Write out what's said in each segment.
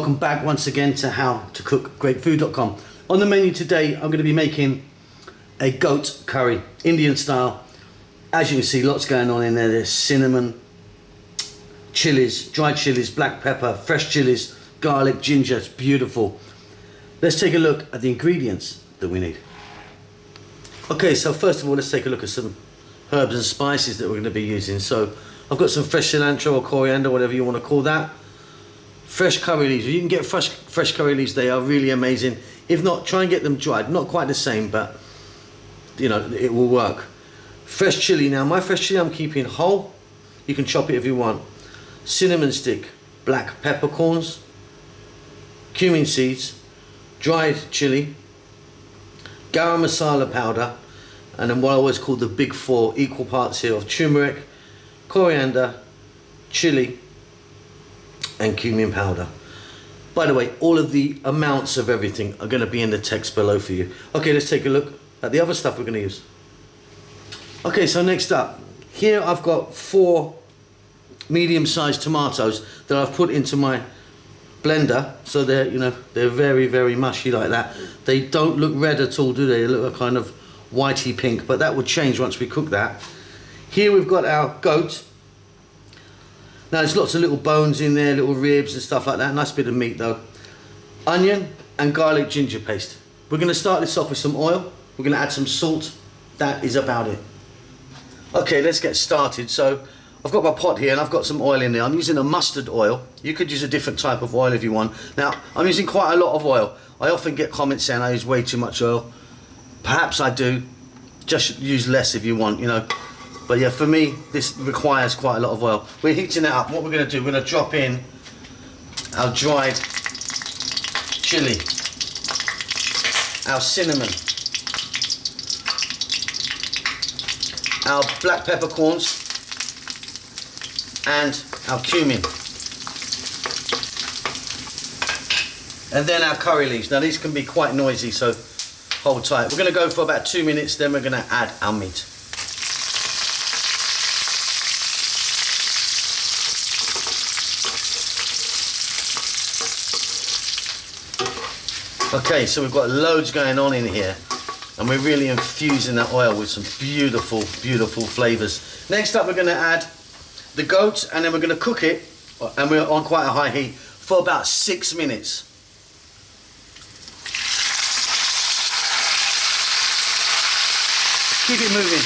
welcome back once again to howtocookgreatfood.com. On the menu today, I'm going to be making a goat curry, Indian style. As you can see, lots going on in there. There's cinnamon, chilies, dried chilies, black pepper, fresh chilies, garlic, ginger. It's beautiful. Let's take a look at the ingredients that we need. Okay, so first of all, let's take a look at some herbs and spices that we're going to be using. So I've got some fresh cilantro or coriander, whatever you want to call that. Fresh curry leaves. You can get fresh curry leaves. They are really amazing. If not, try and get them dried. Not quite the same, but you know, it will work. Fresh chili. Now my fresh chili I'm keeping whole. You can chop it if you want. Cinnamon stick, black peppercorns, cumin seeds, dried chili, garam masala powder, and then what I always call the big four, equal parts here of turmeric, coriander, chili, and cumin powder. By the way, all of the amounts of everything are going to be in the text below for you. Okay, let's take a look at the other stuff we're going to use. Okay, so next up, here I've got 4 medium-sized tomatoes that I've put into my blender, so they're, you know, they're very, very mushy like that. They don't look red at all, do they? They look kind of whitey pink, but that will change once we cook that. Here we've got our goat. Now there's lots of little bones in there, little ribs and stuff like that. Nice bit of meat though. Onion and garlic ginger paste. We're going to start this off with some oil. We're going to add some salt. That is about it. Okay, let's get started. So I've got my pot here and I've got some oil in there. I'm using a mustard oil. You could use a different type of oil if you want. Now I'm using quite a lot of oil. I often get comments saying I use way too much oil. Perhaps I do. Just use less if you want, you know. But yeah, for me, this requires quite a lot of oil. We're heating it up. What we're going to do, we're going to drop in our dried chili, our cinnamon, our black peppercorns, and our cumin. And then our curry leaves. Now these can be quite noisy, so hold tight. We're going to go for about 2 minutes, then we're going to add our meat. Okay, so we've got loads going on in here and we're really infusing that oil with some beautiful, beautiful flavours. Next up we're going to add the goat and then we're going to cook it, and we're on quite a high heat, for about 6 minutes. Keep it moving.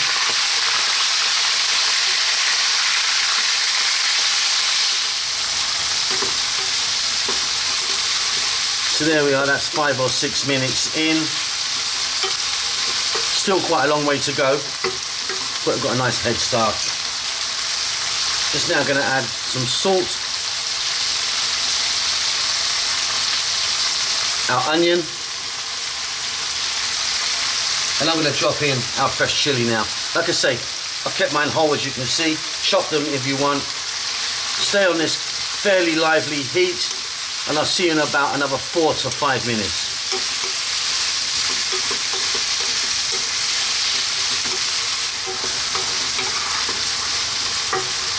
So there we are, that's 5 or 6 minutes in. Still quite a long way to go, but we've got a nice head start. Just now going to add some salt, our onion, and I'm going to drop in our fresh chili now. Like I say, I've kept mine whole as you can see. Chop them if you want. Stay on this fairly lively heat. And I'll see you in about another 4 to 5 minutes.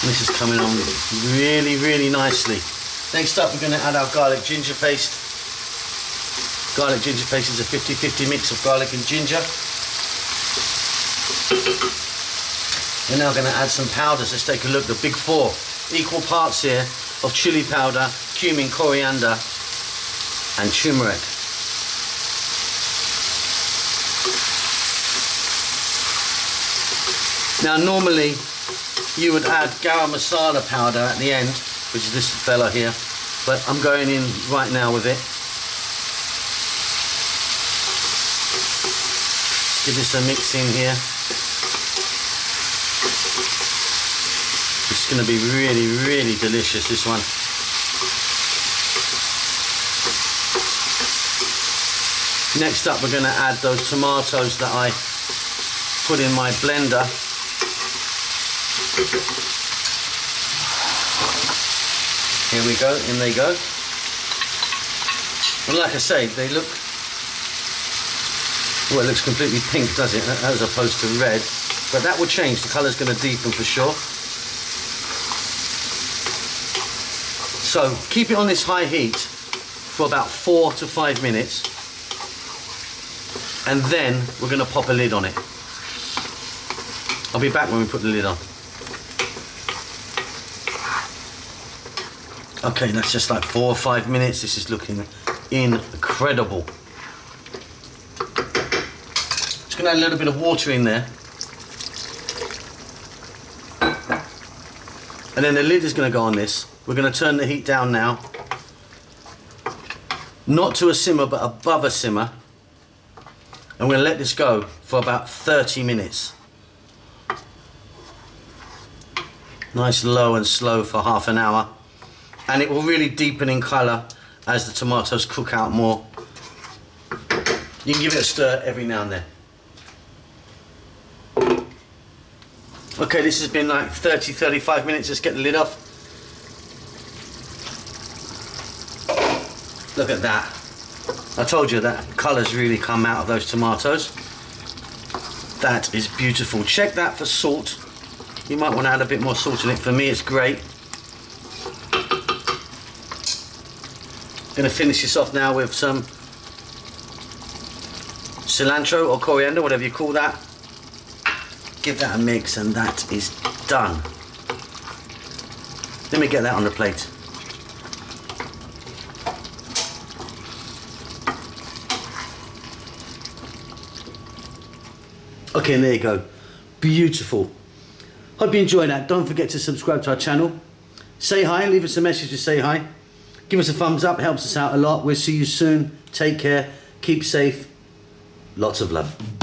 This is coming on really, really nicely. Next up, we're going to add our garlic ginger paste. Garlic ginger paste is a 50-50 mix of garlic and ginger. We're now going to add some powders. Let's take a look. The big 4 equal parts here of chili powder, cumin, coriander, and turmeric. Now normally you would add garam masala powder at the end, which is this fella here, but I'm going in right now with it. Give this a mix in here. It's going to be really, really delicious, this one. Next up, we're going to add those tomatoes that I put in my blender. Here we go, in they go. And like I say, they look, well, it looks completely pink, does it, as opposed to red. But that will change, the colour's going to deepen for sure. So keep it on this high heat for about 4 to 5 minutes, and then we're going to pop a lid on it. I'll be back when we put the lid on. Okay, that's just like 4 or 5 minutes. This is looking incredible. Just going to add a little bit of water in there. And then the lid is going to go on this. We're going to turn the heat down now. Not to a simmer, but above a simmer. And we're going to let this go for about 30 minutes. Nice low and slow for half an hour. And it will really deepen in colour as the tomatoes cook out more. You can give it a stir every now and then. Okay, this has been like 30-35 minutes. Let's get the lid off. Look at that. I told you that colours really come out of those tomatoes. That is beautiful. Check that for salt. You might want to add a bit more salt in it. For me, it's great. Going to finish this off now with some cilantro or coriander, whatever you call that. Give that a mix and that is done. Let me get that on the plate. Okay, and there you go. Beautiful. Hope you enjoyed that. Don't forget to subscribe to our channel. Say hi, leave us a message to say hi. Give us a thumbs up, it helps us out a lot. We'll see you soon. Take care, keep safe. Lots of love.